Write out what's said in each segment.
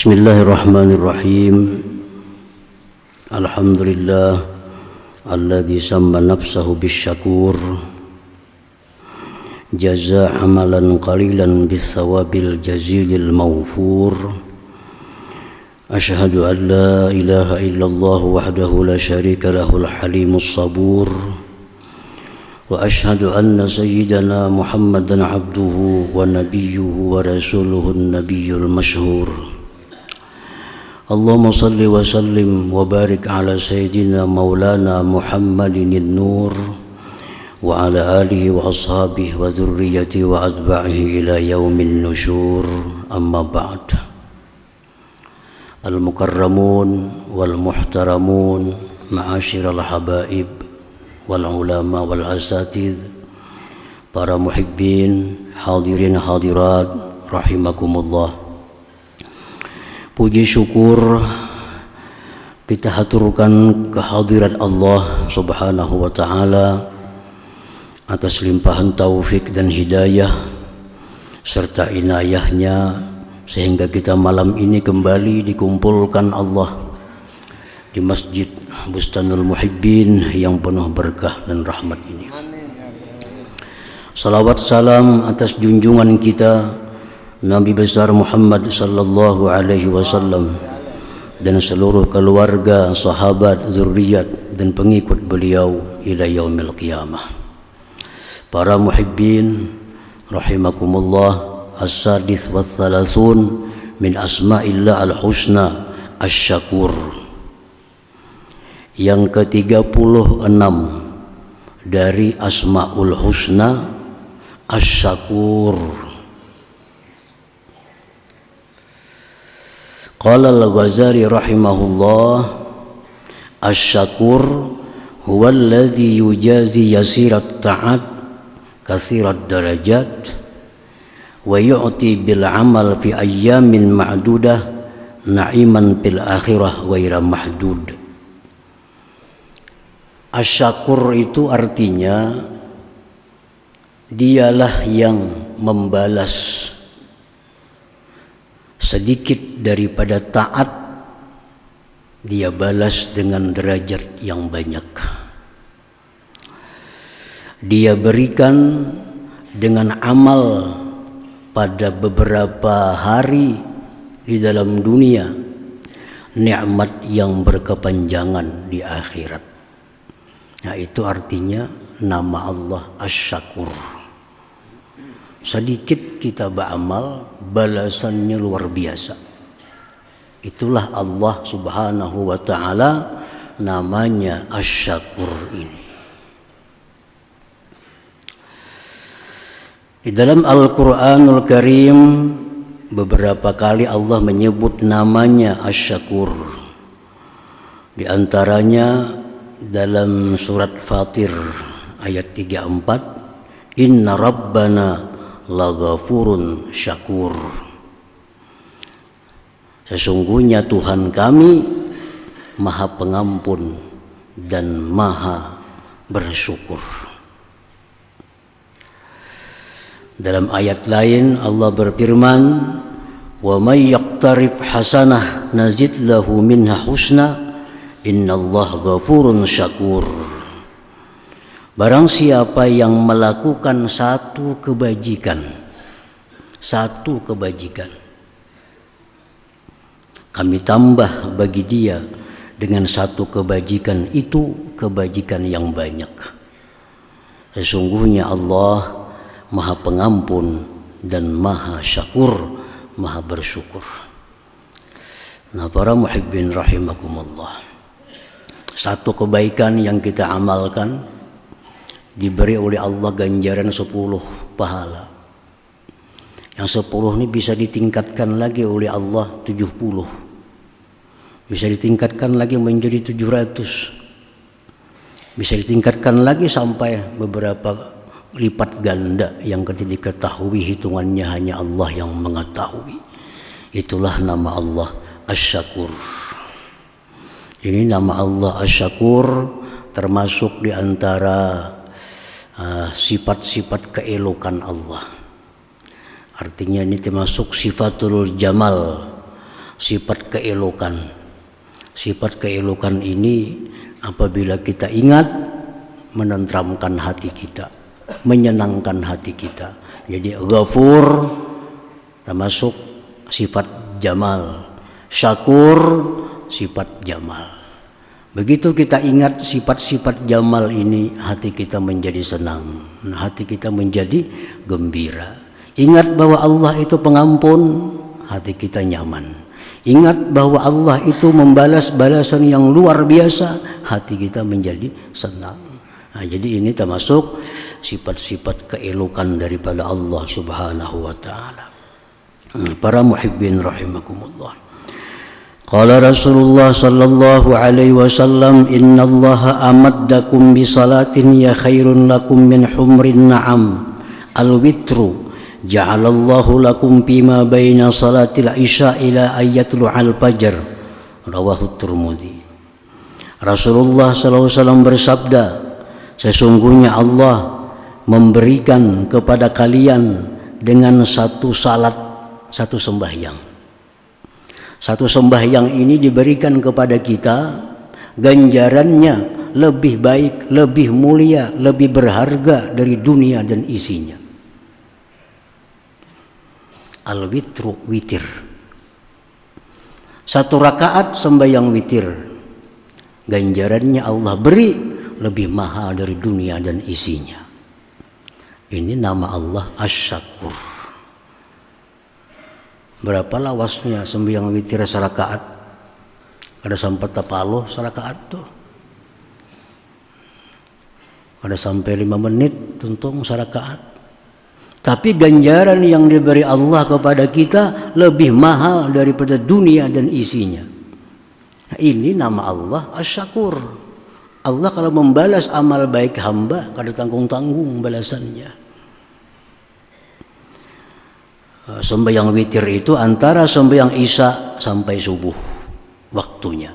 Bismillahirrahmanirrahim. Alhamdulillah alladzi samma nafsahu bisyakur jaza amalan qalilan bisawabil jazilil mawfur. Asyhadu an la ilaha illallah wahdahu la syarika lahul halimus sabur. Wa asyhadu anna sayyidana Muhammadan abduhu wa nabiyyuhu wa rasuluhun nabiyyul masyhur. Allahumma salli wa sallim wa barik ala sayyidina maulana Muhammadin nur wa ala alihi wa ashabihi wa dhurriyyati wa atba'ihi ila yaumin nusyur. Amma ba'd. Al-mukarramun wal muhtaramun ma'asyiral habaib wal ulama wal asatidh, para muhibbin, hadirin hadirat rahimakumullah. Puji syukur kita haturkan kehadirat Allah Subhanahu wa ta'ala atas limpahan taufik dan hidayah serta inayahnya sehingga kita malam ini kembali dikumpulkan Allah di Masjid Bustanul Muhibbin yang penuh berkah dan rahmat ini. Salawat salam atas junjungan kita Nabi besar Muhammad sallallahu alaihi wasallam dan seluruh keluarga, sahabat, zuriat dan pengikut beliau ila yaumil qiyamah. Para muhibbin rahimakumullah, as-sadis wa thalathun min asma'illah al-husna asy-syakur. Yang ke-36 dari asmaul husna asy-syakur. Qala al-Ghazali rahimahullah, asy-syakur huwa alladhi yujazi yasirat ta'at kathirat darajat wa yu'ti bil amal fi ayyamin ma'dudah na'iman fil akhirah ghaira mahdud. Asy-syakur itu artinya dialah yang membalas sedikit daripada taat, dia balas dengan derajat yang banyak. Dia berikan dengan amal pada beberapa hari di dalam dunia nikmat yang berkepanjangan di akhirat. Nah, itu artinya nama Allah Asy-Syakur. Sedikit kita beramal, balasannya luar biasa. Itulah Allah Subhanahu wa ta'ala, namanya Asy-Syakur ini. Di dalam Al-Quranul Karim beberapa kali Allah menyebut namanya Asy-Syakur. Di antaranya dalam surat Fatir ayat 34, Inna Rabbana laghafurun syakur. Sesungguhnya Tuhan kami Maha Pengampun dan Maha Bersyukur. Dalam ayat lain Allah berfirman, wa may yaqtarif hasanah nazid lahu minha husna innallaha ghafurun syakur. Barang siapa yang melakukan satu kebajikan, kami tambah bagi dia dengan satu kebajikan itu kebajikan yang banyak. Sesungguhnya Allah Maha Pengampun dan Maha Syakur, Maha Bersyukur. Nah, para muhibbin rahimakumullah, satu kebaikan yang kita amalkan diberi oleh Allah ganjaran 10 pahala. Yang 10 ini bisa ditingkatkan lagi oleh Allah 70. Bisa ditingkatkan lagi menjadi 700. Bisa ditingkatkan lagi sampai beberapa lipat ganda yang ketika diketahui hitungannya hanya Allah yang mengetahui. Itulah nama Allah Asy-Syakur. Ini nama Allah Asy-Syakur termasuk di antara sifat-sifat keelokan Allah. Artinya ini termasuk sifatul jamal, sifat keelokan. Sifat keelokan ini apabila kita ingat menenteramkan hati kita, menyenangkan hati kita. Jadi Ghafur termasuk sifat jamal, Syakur sifat jamal. Begitu kita ingat sifat-sifat jamal ini, hati kita menjadi senang, hati kita menjadi gembira. Ingat bahwa Allah itu pengampun, hati kita nyaman. Ingat bahwa Allah itu membalas balasan yang luar biasa, hati kita menjadi senang. Nah, jadi ini termasuk sifat-sifat keelokan daripada Allah Subhanahu wa taala. Para muhibbin rahimakumullah. Qala Rasulullah sallallahu alaihi wasallam, innallaha amaddakum bi salatin ya khairun lakum min humrin na'am al-witru ja'alallahu lakum bima baina salatil isya ila ayatul al-fajr, rawahu Tirmidzi. Rasulullah sallallahu alaihi wasallam bersabda, sesungguhnya Allah memberikan kepada kalian dengan satu salat, satu sembahyang. Satu sembahyang ini diberikan kepada kita, ganjarannya lebih baik, lebih mulia, lebih berharga dari dunia dan isinya. Al-witru, witir. Satu rakaat sembahyang witir, ganjarannya Allah beri lebih mahal dari dunia dan isinya. Ini nama Allah Asy-Syakur. Berapa lawasnya sembahyang witir sarakaat? Ada sampai tapalo sarakaat tuh. Ada sampai 5 menit tuntung sarakaat. Tapi ganjaran yang diberi Allah kepada kita lebih mahal daripada dunia dan isinya. Nah, ini nama Allah Asy-Syakur. Allah kalau membalas amal baik hamba, kada tanggung-tanggung balasannya. Sembahyang witir itu antara sembahyang isya sampai subuh waktunya.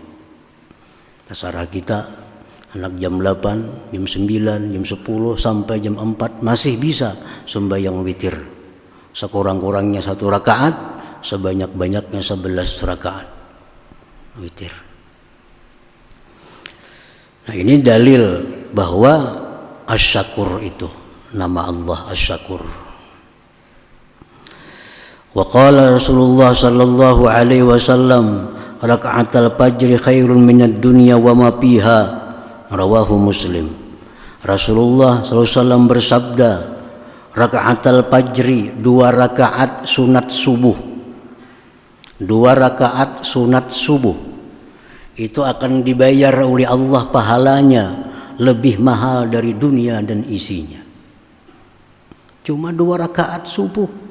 Terserah kita, anak jam 8, jam 9, jam 10 sampai jam 4 masih bisa sembahyang witir. Sekurang-kurangnya 1 rakaat, sebanyak-banyaknya 11 rakaat witir. Nah, ini dalil bahwa Asy-Syakur itu nama Allah Asy-Syakur. Wa qala Rasulullah sallallahu alaihi wasallam, raka'atul fajri khairun minad dunya wa ma fiha, rawahu Muslim. Rasulullah sallallahu alaihi wasallam bersabda, raka'atul fajri, 2 rakaat sunat subuh. 2 rakaat sunat subuh itu akan dibayar oleh Allah pahalanya lebih mahal dari dunia dan isinya. Cuma 2 rakaat subuh.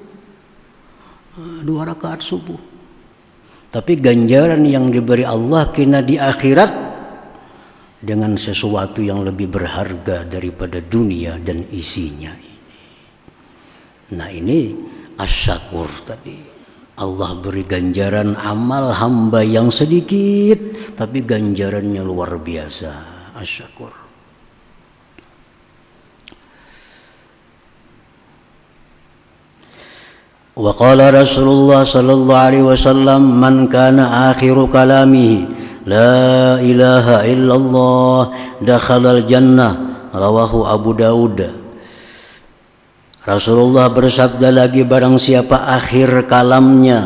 2 rakaat subuh. Tapi ganjaran yang diberi Allah kena di akhirat dengan sesuatu yang lebih berharga daripada dunia dan isinya ini. Nah, ini Asy-Syakur tadi. Allah beri ganjaran amal hamba yang sedikit, tapi ganjarannya luar biasa. Asy-Syakur. Wa qala Rasulullah sallallahu alaihi wasallam, man kana akhiru kalamihi la ilaha illallah dakhalal jannah, rawahu Abu Daud. Rasulullah bersabda lagi, barang siapa akhir kalamnya,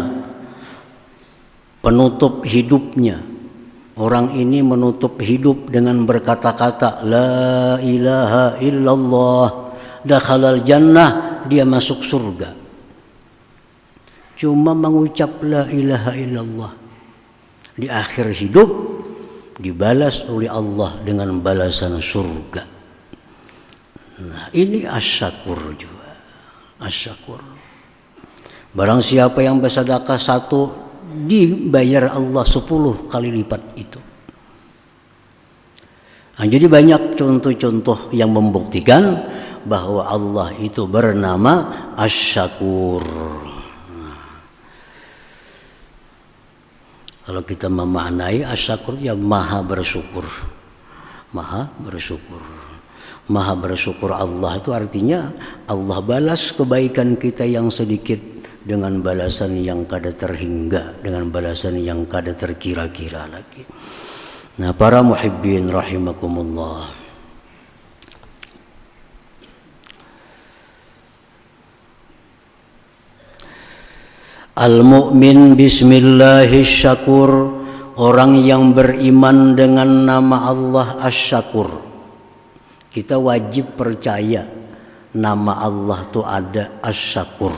penutup hidupnya, orang ini menutup hidup dengan berkata-kata la ilaha illallah dakhalal jannah, dia masuk surga. Cuma mengucap la ilaha illallah, di akhir hidup dibalas oleh Allah dengan balasan surga. Nah, ini Asy-Syakur juga. Asy-Syakur. Barang siapa yang bersedekah 1, dibayar Allah 10 kali lipat itu. Nah, jadi banyak contoh-contoh yang membuktikan bahwa Allah itu bernama Asy-Syakur. Kalau kita memaknai Asy-Syakur, ya maha bersyukur. Maha bersyukur. Maha bersyukur Allah itu artinya Allah balas kebaikan kita yang sedikit dengan balasan yang kada terhingga, dengan balasan yang kada terkira-kira lagi. Nah, para muhibbin rahimakumullah, al-mu'min bismillahis-syakur, orang yang beriman dengan nama Allah Asy-Syakur. Kita wajib percaya nama Allah itu ada Asy-Syakur.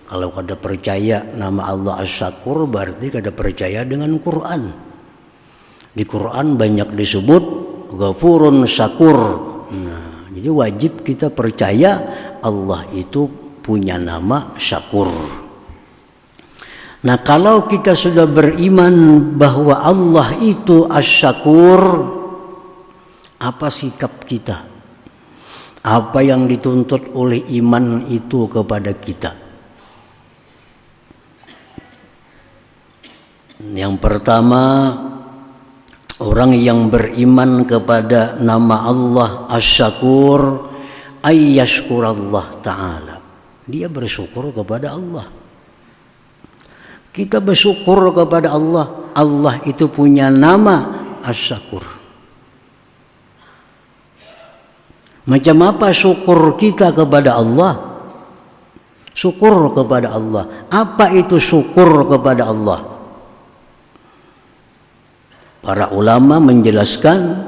Kalau kada percaya nama Allah Asy-Syakur, berarti kada percaya dengan Quran. Di Quran banyak disebut Ghafurun Syakur. Nah, jadi wajib kita percaya Allah itu punya nama Syakur. Nah, kalau kita sudah beriman bahwa Allah itu Asy-Syakur, apa sikap kita? Apa yang dituntut oleh iman itu kepada kita? Yang pertama, orang yang beriman kepada nama Allah Asy-Syakur, ayyashkurallah ta'ala, dia bersyukur kepada Allah. Kita bersyukur kepada Allah. Allah itu punya nama Asy-Syakur. Macam apa syukur kita kepada Allah? Syukur kepada Allah. Apa itu syukur kepada Allah? Para ulama menjelaskan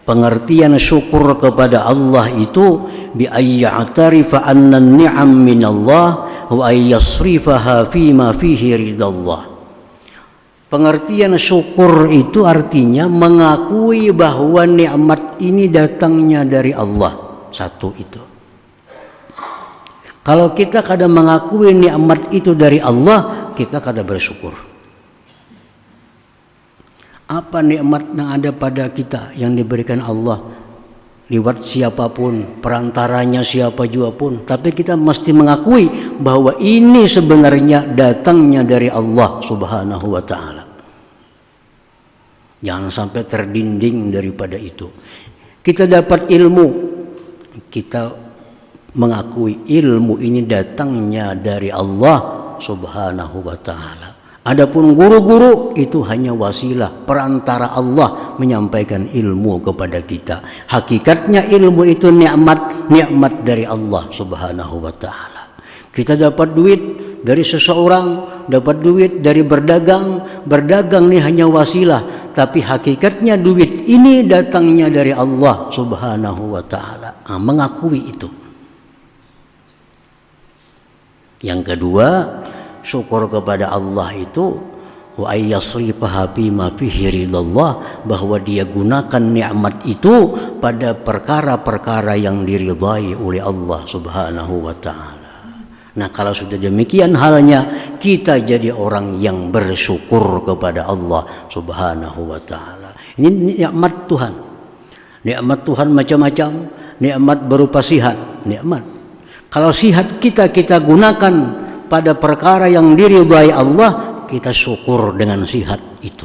pengertian syukur kepada Allah itu bi ayya'tarifa anna an-ni'am min Allah wa ayyasrifaha fima fihi ridallah. Pengertian syukur itu artinya mengakui bahwa nikmat ini datangnya dari Allah. Satu itu. Kalau kita kada mengakui nikmat itu dari Allah, kita kada bersyukur. Apa nikmat yang ada pada kita yang diberikan Allah? Lewat siapapun, perantaranya siapa juga pun. Tapi kita mesti mengakui bahwa ini sebenarnya datangnya dari Allah Subhanahu wa ta'ala. Jangan sampai terdinding daripada itu. Kita dapat ilmu, kita mengakui ilmu ini datangnya dari Allah Subhanahu wa ta'ala. Adapun guru-guru itu hanya wasilah, perantara Allah menyampaikan ilmu kepada kita. Hakikatnya ilmu itu nikmat dari Allah Subhanahu wa ta'ala. Kita dapat duit dari seseorang, dapat duit dari berdagang. Berdagang ini hanya wasilah, tapi hakikatnya duit ini datangnya dari Allah Subhanahu wa ta'ala. Mengakui itu. Yang kedua, syukur kepada Allah itu wa ayyasrifaha bima fihi ridallah, bahwa dia gunakan nikmat itu pada perkara-perkara yang diridai oleh Allah Subhanahu wa ta'ala. Nah, kalau sudah demikian halnya, kita jadi orang yang bersyukur kepada Allah Subhanahu wa ta'ala. Ini nikmat Tuhan. Nikmat Tuhan macam-macam. Nikmat berupa sihat, nikmat. Kalau sihat kita gunakan pada perkara yang diridhai Allah, kita syukur dengan sihat itu.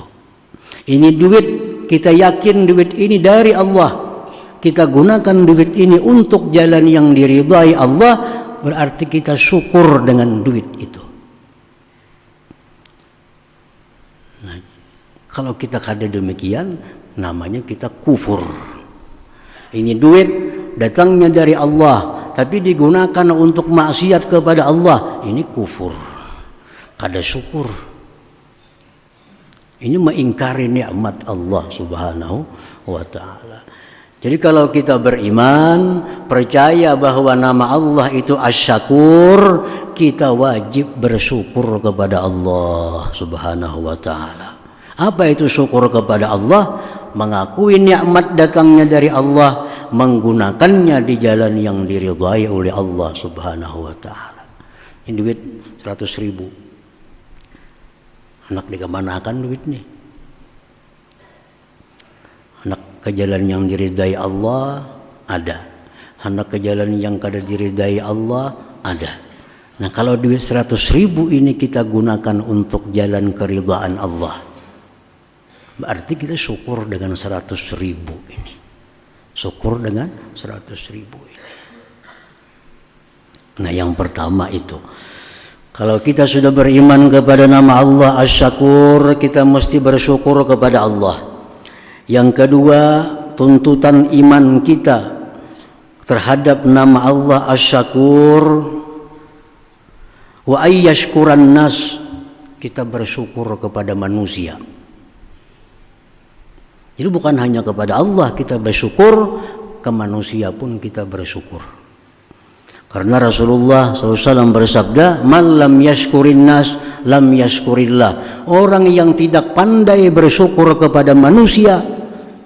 Ini duit, kita yakin duit ini dari Allah. Kita gunakan duit ini untuk jalan yang diridhai Allah, berarti kita syukur dengan duit itu. Nah, kalau kita kada demikian, namanya kita kufur. Ini duit datangnya dari Allah, tapi digunakan untuk maksiat kepada Allah, ini kufur, kada syukur. Ini mengingkari nikmat Allah Subhanahu wa ta'ala. Jadi kalau kita beriman, percaya bahwa nama Allah itu Asy-Syakur, kita wajib bersyukur kepada Allah Subhanahu wa ta'ala. Apa itu syukur kepada Allah? Mengakui nikmat datangnya dari Allah, menggunakannya di jalan yang diridhai oleh Allah Subhanahu wa ta'ala. Ini duit 100.000. Anak dikemanakan duit nih? Anak ke jalan yang diridhai Allah ada. Anak ke jalan yang kada diridhai Allah ada. Nah, kalau duit 100.000 ini kita gunakan untuk jalan keridhaan Allah, berarti kita syukur dengan 100.000 ini. Syukur dengan 100.000 ini. Nah, yang pertama itu, kalau kita sudah beriman kepada nama Allah Asy-Syakur, kita mesti bersyukur kepada Allah. Yang kedua, tuntutan iman kita terhadap nama Allah Asy-Syakur, wa ayyashkuran nas, kita bersyukur kepada manusia. Jadi bukan hanya kepada Allah kita bersyukur, ke manusia pun kita bersyukur. Karena Rasulullah SAW bersabda, "Man lam yashkurin nas, lam yashkurillah." Orang yang tidak pandai bersyukur kepada manusia,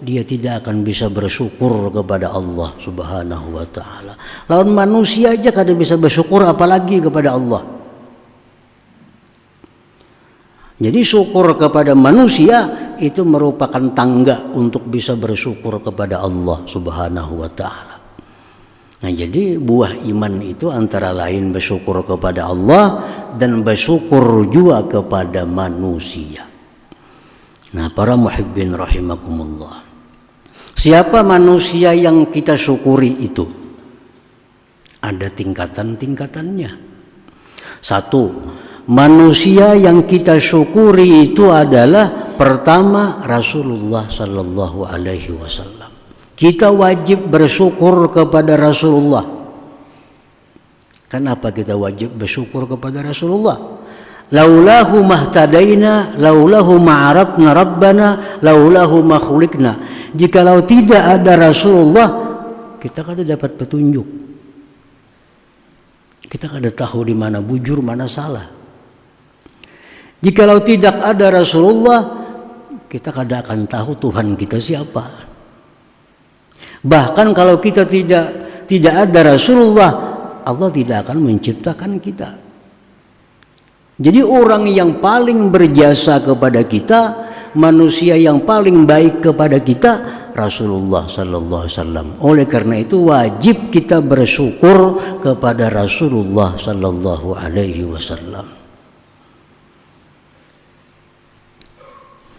dia tidak akan bisa bersyukur kepada Allah Subhanahu wa ta'ala. Lawan manusia aja kada bisa bersyukur, apalagi kepada Allah. Jadi syukur kepada manusia itu merupakan tangga untuk bisa bersyukur kepada Allah Subhanahu wa ta'ala. Nah, jadi buah iman itu antara lain bersyukur kepada Allah dan bersyukur juga kepada manusia. Nah, para muhibbin rahimakumullah, siapa manusia yang kita syukuri itu? Ada tingkatan-tingkatannya. Satu, manusia yang kita syukuri itu adalah pertama Rasulullah sallallahu alaihi wasallam. Kita wajib bersyukur kepada Rasulullah. Kenapa kita wajib bersyukur kepada Rasulullah? Laulahu mahtadaina, laulahu ma'arafna rabbana, laulahu ma khuliqna. Jikalau tidak ada Rasulullah, kita kada dapat petunjuk. Kita kada tahu di mana bujur, mana salah. Jikalau tidak ada Rasulullah, kita kada akan tahu Tuhan kita siapa. Bahkan kalau kita tidak ada Rasulullah, Allah tidak akan menciptakan kita. Jadi orang yang paling berjasa kepada kita, manusia yang paling baik kepada kita, Rasulullah sallallahu alaihi wasallam. Oleh karena itu wajib kita bersyukur kepada Rasulullah sallallahu alaihi wasallam.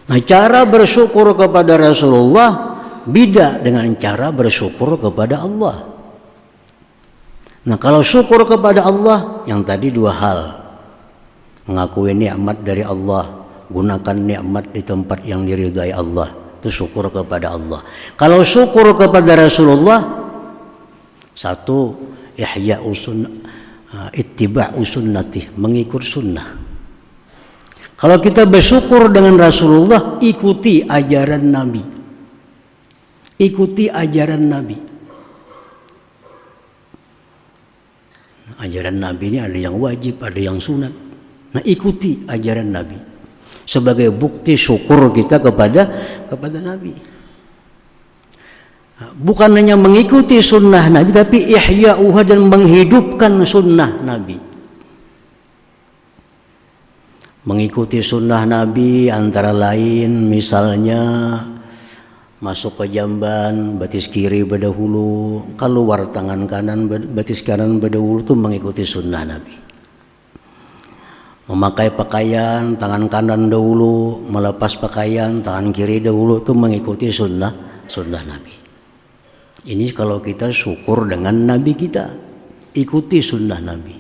Nah, cara bersyukur kepada Rasulullah beda dengan cara bersyukur kepada Allah. Nah, kalau syukur kepada Allah, yang tadi dua hal. Mengakui nikmat dari Allah, gunakan nikmat di tempat yang diridai Allah, itu syukur kepada Allah. Kalau syukur kepada Rasulullah, satu, ihya'u sunnah, ittiba'u sunnatih, mengikut sunnah. Kalau kita bersyukur dengan Rasulullah, ikuti ajaran Nabi. Ikuti ajaran Nabi. Ajaran Nabi ini ada yang wajib, ada yang sunat. Nah, ikuti ajaran Nabi sebagai bukti syukur kita kepada Nabi. Bukan hanya mengikuti sunnah Nabi, tapi ihya'uha, dan menghidupkan sunnah Nabi. Mengikuti sunnah Nabi antara lain misalnya masuk ke jamban, batis kiri berdahulu, keluar tangan kanan, batis kanan berdahulu, itu mengikuti sunnah Nabi. Memakai pakaian, tangan kanan dahulu, melepas pakaian, tangan kiri dahulu, itu mengikuti sunnah Nabi. Ini kalau kita syukur dengan Nabi kita, ikuti sunnah Nabi.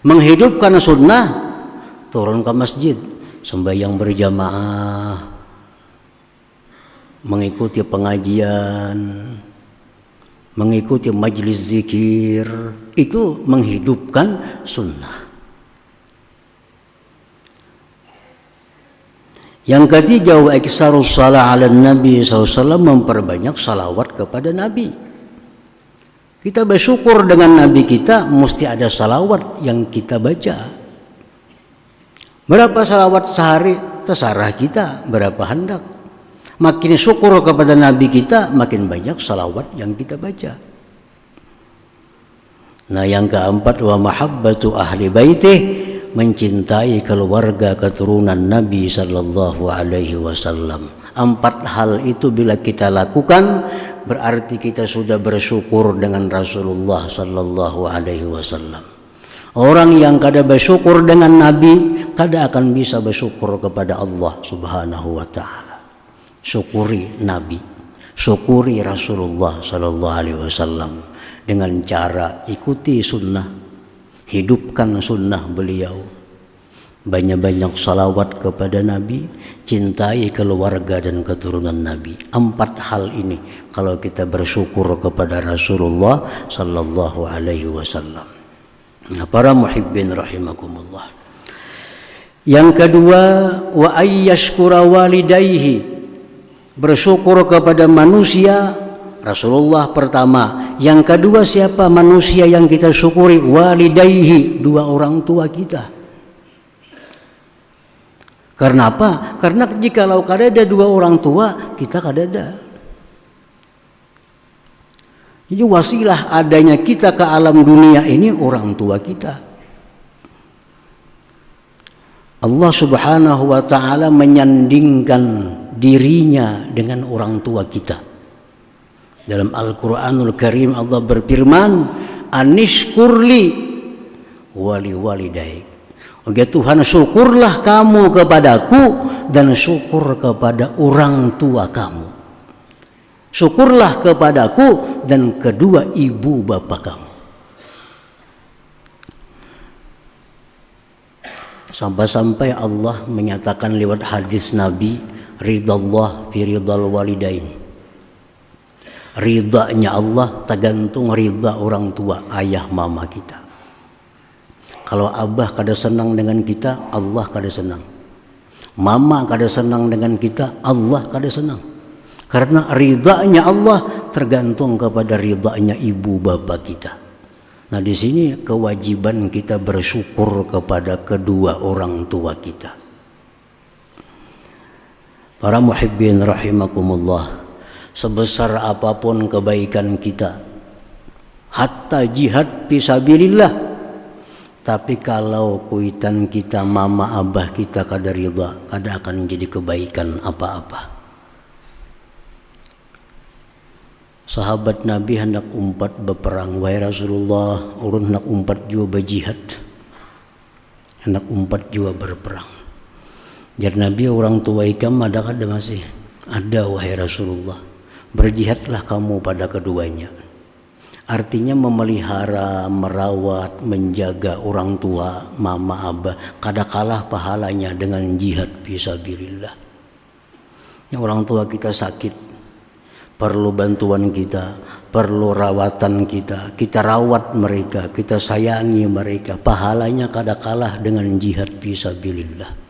Menghidupkan sunnah, turun ke masjid, sembahyang berjamaah, mengikuti pengajian, mengikuti majlis zikir, itu menghidupkan sunnah. Yang ketiga, wa iksarus shalah ala Nabi SAW, memperbanyak salawat kepada Nabi. Kita bersyukur dengan Nabi kita, mesti ada salawat yang kita baca. Berapa salawat sehari terserah kita, berapa hendak. Makin syukur kepada Nabi kita, makin banyak salawat yang kita baca. Nah, yang keempat, wa mahabbatu ahli baitih, mencintai keluarga keturunan Nabi sallallahu alaihi wasallam. 4 hal itu bila kita lakukan, berarti kita sudah bersyukur dengan Rasulullah sallallahu alaihi wasallam. Orang yang kada bersyukur dengan Nabi, kada akan bisa bersyukur kepada Allah Subhanahu wa ta'ala. Syukuri Nabi, syukuri Rasulullah sallallahu alaihi wasallam dengan cara ikuti sunnah hidupkan sunnah beliau, banyak-banyak salawat kepada Nabi, cintai keluarga dan keturunan Nabi. 4 hal ini kalau kita bersyukur kepada Rasulullah sallallahu alaihi wasallam. Nah, para muhibbin rahimakumullah. Yang kedua, wa ayyashkura walidayhi, bersyukur kepada manusia. Rasulullah pertama. Yang kedua siapa manusia yang kita syukuri? Walidayhi, 2 orang tua kita. Karena apa? Karena jikalau kadada 2 orang tua, kita kadada. Jadi wasilah adanya kita ke alam dunia ini orang tua kita. Allah Subhanahu wa ta'ala menyandingkan dirinya dengan orang tua kita. Dalam Al-Quranul Karim Allah berfirman, anishkurli wali walidaik. Oke Tuhan, syukurlah kamu kepadaku dan syukur kepada orang tua kamu. Syukurlah kepadaku dan kedua ibu bapak kamu. Sampai-sampai Allah menyatakan lewat hadis Nabi, ridallah fi ridal walidain. Ridanya Allah tergantung ridha orang tua, ayah mama kita. Kalau abah kada senang dengan kita, Allah kada senang. Mama kada senang dengan kita, Allah kada senang. Karena ridhanya Allah tergantung kepada ridhanya ibu bapak kita. Nah, di sini kewajiban kita bersyukur kepada kedua orang tua kita. Para muhibbin rahimakumullah, sebesar apapun kebaikan kita, hatta jihad fisabilillah, tapi kalau kuitan kita mama abah kita kada ridha, kada akan jadi kebaikan apa-apa. Sahabat Nabi hendak umpat berperang, wahai Rasulullah, ulun hendak umpat juga berjihad, hendak umpat juga berperang. Jar Nabi, orang tua ikam ada kada masih? Ada wahai Rasulullah. Berjihadlah kamu pada keduanya. Artinya memelihara, merawat, menjaga orang tua, mama, abah, kada kalah pahalanya dengan jihad fisabilillah. Yang orang tua kita sakit, perlu bantuan kita, perlu rawatan kita, kita rawat mereka, kita sayangi mereka, pahalanya kada kalah dengan jihad fisabilillah.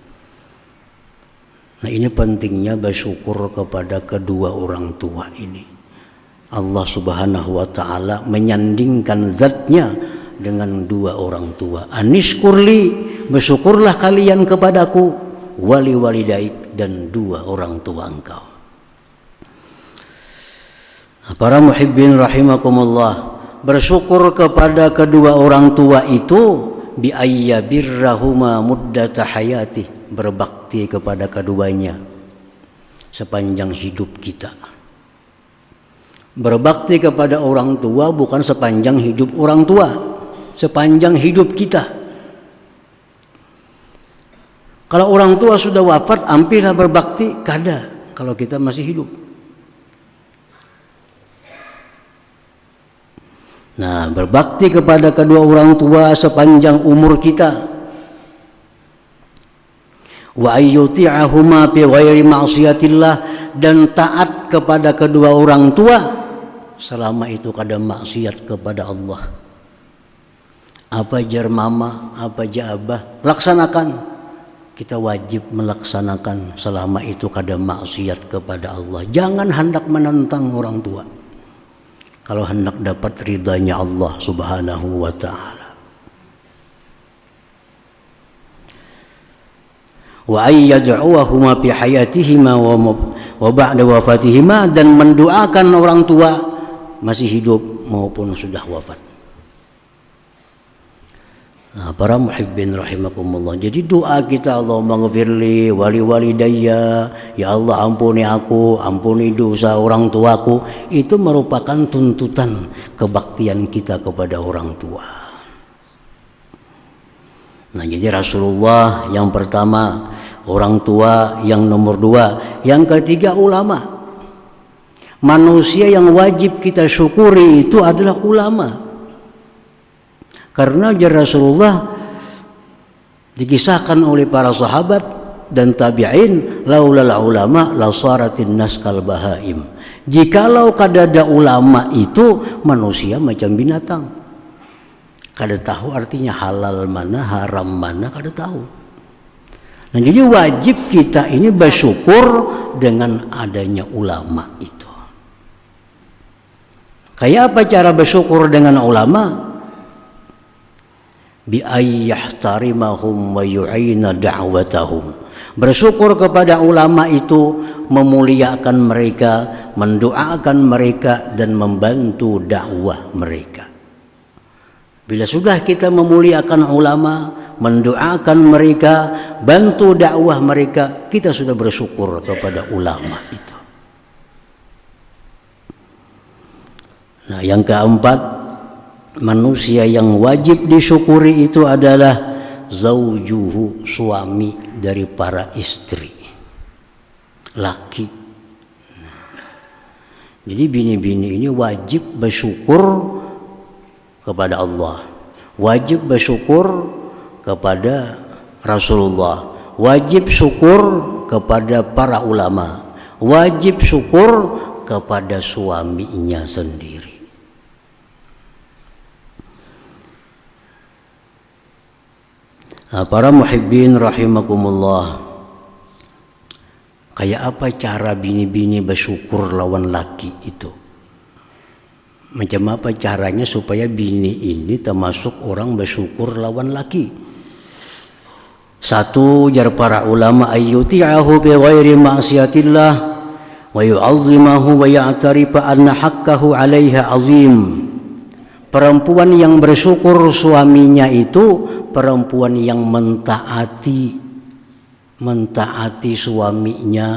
Nah, ini pentingnya bersyukur kepada kedua orang tua ini. Allah Subhanahu wa ta'ala menyandingkan zatnya dengan 2 orang tua. Anishkurli, bersyukurlah kalian kepadaku, wali walidaik, dan 2 orang tua engkau. Para muhibbin rahimakumullah, bersyukur kepada kedua orang tua itu bi ayyabirrahuma muddata hayati, berbakti kepada keduanya sepanjang hidup kita. Berbakti kepada orang tua bukan sepanjang hidup orang tua, sepanjang hidup kita. Kalau orang tua sudah wafat, hampirlah berbakti, kada kalau kita masih hidup. Nah, berbakti kepada kedua orang tua sepanjang umur kita. Wa ayyuti'ahuma bi ghairi ma'siyatillah, dan taat kepada kedua orang tua selama itu kada maksiat kepada Allah. Apa jar mama, apa jar abah, laksanakan. Kita wajib melaksanakan selama itu kada maksiat kepada Allah. Jangan hendak menentang orang tua kalau hendak dapat ridhanya Allah Subhanahu wa ta'ala. Wa ayyad'uhuma fi hayatihima wa ba'da wafatihima, dan mendoakan orang tua masih hidup maupun sudah wafat. Nah, para muhibbin rahimakumullah, jadi doa kita, Allahumma ghfirli wali walidayya, ya Allah ampuni aku, ampuni dosa orang tuaku, itu merupakan tuntutan kebaktian kita kepada orang tua. Nah, jadi Rasulullah yang pertama, orang tua yang nomor 2, yang ketiga ulama. Manusia yang wajib kita syukuri itu adalah ulama. Karena Rasulullah dikisahkan oleh para sahabat dan tabi'in, laulal ulama lasaratin nas kal bahaim. Jikalau kadada ulama itu manusia macam binatang. Kada tahu artinya halal mana, haram mana, kada tahu. Nah, jadi wajib kita ini bersyukur dengan adanya ulama itu. Kayak apa cara bersyukur dengan ulama? Bi ayyahtarimahum wa yu'ina da'watahum. Bersyukur kepada ulama itu memuliakan mereka, mendoakan mereka dan membantu dakwah mereka. Bila sudah kita memuliakan ulama, mendoakan mereka, bantu dakwah mereka, kita sudah bersyukur kepada ulama itu. Nah, yang keempat, manusia yang wajib disyukuri itu adalah zaujuhu, suami dari para istri, laki. Jadi bini-bini ini wajib bersyukur kepada Allah, wajib bersyukur kepada Rasulullah, wajib syukur kepada para ulama, wajib syukur kepada suaminya sendiri. Nah, para muhibbin rahimakumullah, kayak apa cara bini-bini bersyukur lawan laki itu? Macam apa caranya supaya bini ini termasuk orang bersyukur lawan laki? Satu, jar para ulama, ayyuti'ahu bi ghairi ma'siyatillah wa yu'azzimahu wa ya'tarifa anna haqqahu 'alaiha 'azim. Perempuan yang bersyukur suaminya itu perempuan yang mentaati suaminya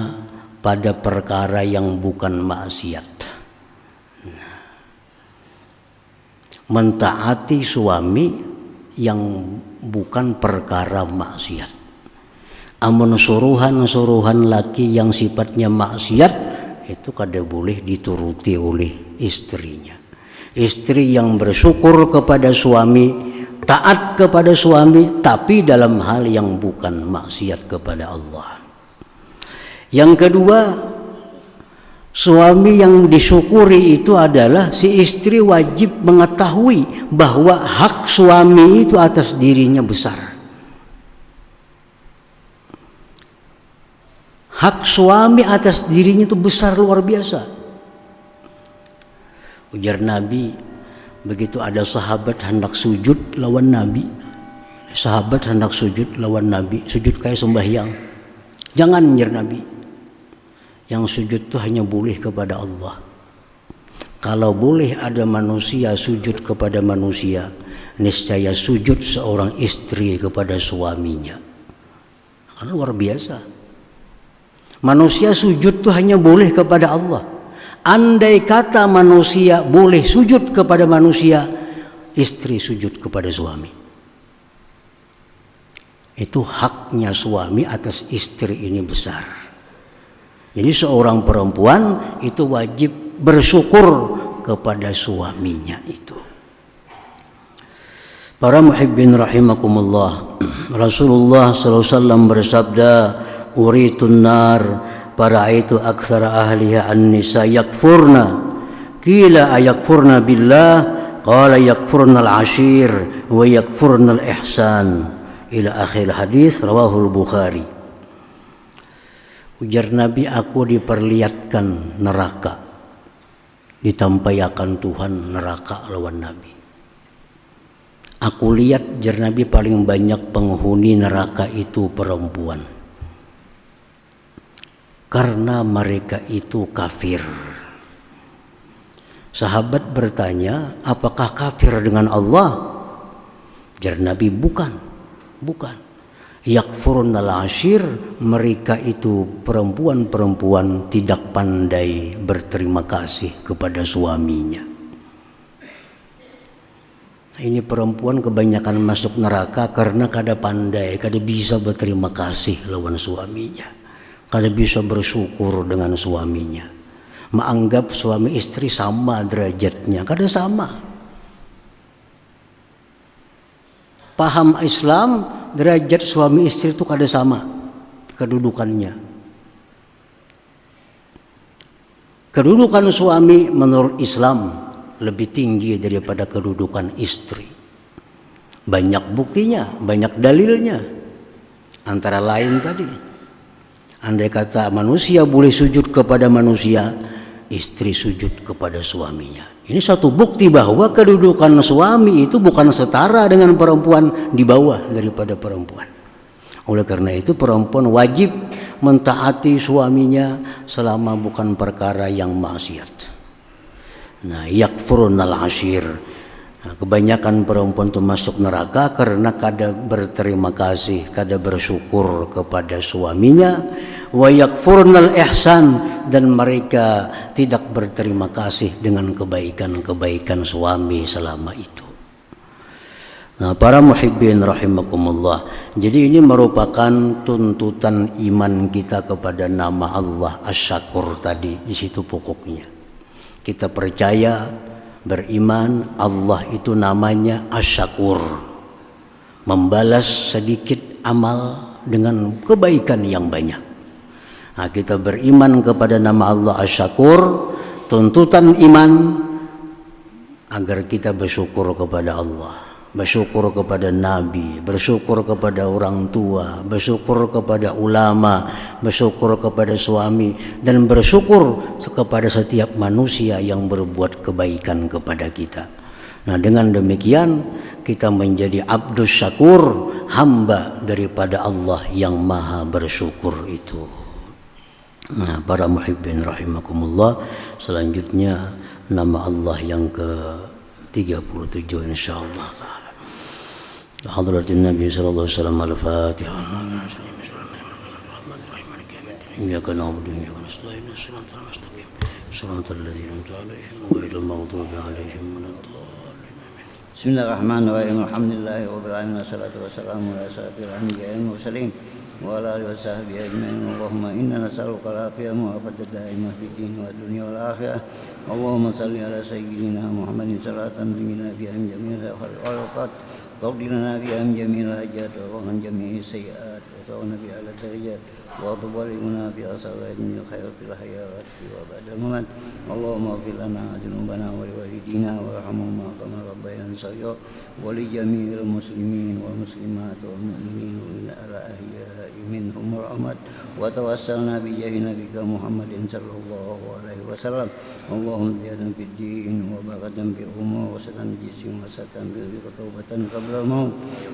pada perkara yang bukan maksiat. Mentaati suami yang bukan perkara maksiat. Amun suruhan laki yang sifatnya maksiat itu kada boleh dituruti oleh istrinya. Istri yang bersyukur kepada suami, taat kepada suami, tapi dalam hal yang bukan maksiat kepada Allah. Yang kedua, suami yang disyukuri itu adalah si istri wajib mengetahui bahwa hak suami itu atas dirinya besar. Hak suami atas dirinya itu besar, luar biasa. Ujar Nabi, begitu ada sahabat hendak sujud lawan Nabi, sahabat hendak sujud lawan Nabi, sujud kayak sembahyang. Jangan, ujar Nabi. Yang sujud itu hanya boleh kepada Allah. Kalau boleh ada manusia sujud kepada manusia, niscaya sujud seorang istri kepada suaminya. Kan luar biasa. Manusia sujud itu hanya boleh kepada Allah. Andai kata manusia boleh sujud kepada manusia, istri sujud kepada suami. Itu haknya suami atas istri ini besar. Jadi seorang perempuan itu wajib bersyukur kepada suaminya itu. Para muhibbin rahimakumullah, Rasulullah SAW bersabda, uritun nar fara'aitu aktsara ahliha an-nisa yakfurna, qila ayakfurna billah, qala yakfurna al-ashir wa yakfurna al-ihsan, ila akhir hadis, rawahul Bukhari. Ujar Nabi, aku diperlihatkan neraka, ditampayakan Tuhan neraka lawan Nabi. Aku lihat, ujar Nabi, paling banyak penghuni neraka itu perempuan. Karena mereka itu kafir. Sahabat bertanya, apakah kafir dengan Allah? Ujar Nabi, bukan. Yakfurnal ashir, mereka itu perempuan-perempuan tidak pandai berterima kasih kepada suaminya. Ini perempuan kebanyakan masuk neraka karena kada pandai, kada bisa berterima kasih lawan suaminya. Kada bisa bersyukur dengan suaminya. Menganggap suami istri sama derajatnya, kada sama. paham Islam, derajat suami istri itu kada sama kedudukannya. Kedudukan suami menurut Islam lebih tinggi daripada kedudukan istri. Banyak buktinya, banyak dalilnya. Antara lain tadi, andai kata manusia boleh sujud kepada manusia, istri sujud kepada suaminya. Ini satu bukti bahwa kedudukan suami itu bukan setara dengan perempuan, di bawah daripada perempuan. Oleh karena itu perempuan wajib mentaati suaminya selama bukan perkara yang maksiat. Nah, yakfurnal ashir. Nah, kebanyakan perempuan itu masuk neraka karena kada berterima kasih, kada bersyukur kepada suaminya. Wa yakfurnal ihsan, dan mereka tidak berterima kasih dengan kebaikan-kebaikan suami selama itu. Nah, para muhibbin rahimakumullah, jadi ini merupakan tuntutan iman kita kepada nama Allah Asy-Syakur tadi. Di situ pokoknya kita percaya, beriman Allah itu namanya Asy-Syakur, membalas sedikit amal dengan kebaikan yang banyak. Nah, kita beriman kepada nama Allah Asy-Syakur, tuntutan iman agar kita bersyukur kepada Allah, bersyukur kepada Nabi, bersyukur kepada orang tua, bersyukur kepada ulama, bersyukur kepada suami, dan bersyukur kepada setiap manusia yang berbuat kebaikan kepada kita. Nah, dengan demikian kita menjadi abdus syakur, hamba daripada Allah yang maha bersyukur itu. Nah, para muhibbin rahimakumullah, selanjutnya nama Allah yang ke-37 insyaallah. Hadratin Nabi sallallahu alaihi wasallam, al-Fatihah. Iyyaka na'budu wa iyyaka nasta'in, shiratal mustaqim, shiratal ladzina an'amta 'alaihim ghairil maghdubi 'alaihim waladdallin. Bismillahirrahmanirrahim. Alhamdulillahi rabbil alamin, wassalatu wassalamu ala asyrafil anbiya'i wal mursalin wa ala alihi washabbihi ajma'in. Allahumma inna nas'aluka al-'afiyah wa afata daimah fid din wad dunya wal akhirah. Allahumma shalli ala sayyidina Muhammadin salatan tunjina biha min jami'il khairati تغفر لنا بها من جميع الحاجات ومن جميع السيئات وتعونا بها على الدرجات وتبلغنا بها صغائر من الخير في الحياة وبعد الممات. اللهم اغفر لنا ذنوبنا ولوالدينا وارحمهما كما ربيانا صغيرا ولجميع المسلمين والمسلمات والمؤمنين الأحياء منهم الرحمة وتوسلنا بجاه نبيك محمد صلى الله عليه وسلم. اللهم زيادة في الدين وبركة في الأمور وسلام جسم وستم برزق توبة قبل الموت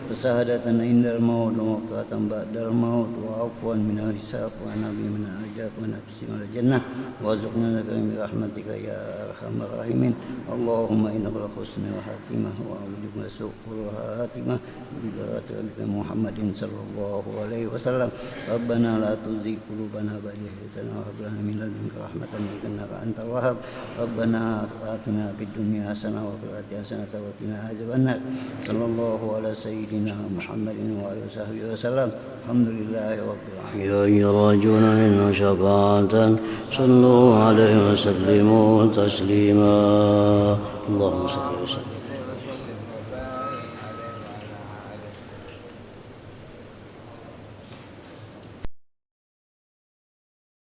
وشهادة عند الموت ومغفرة بعد الموت وعفوا من الحساب ونبي من العذاب ونفس من الجنة وارزقنا لك برحمتك يا أرحم الراحمين. اللهم إنك الحسن والخاتمة وأعوذ بك من سوء الخاتمة ببركة نبيك محمد صلى الله عليه وسلم. ربنا لا تزغ قلوبنا بعد إذ هديتنا وهب لنا من لدنك رحمة إنك أنت الوهاب. ربنا آتنا في الدنيا حسنة وفي الآخرة حسنة وقنا عذاب النار. صلى الله على سيدنا محمد وعلى آله وصحبه وسلم. الحمد لله رب العالمين. يا أيها الراجون منا شفاعة صلوا عليه وسلموا تسليما. اللهم صل وسلم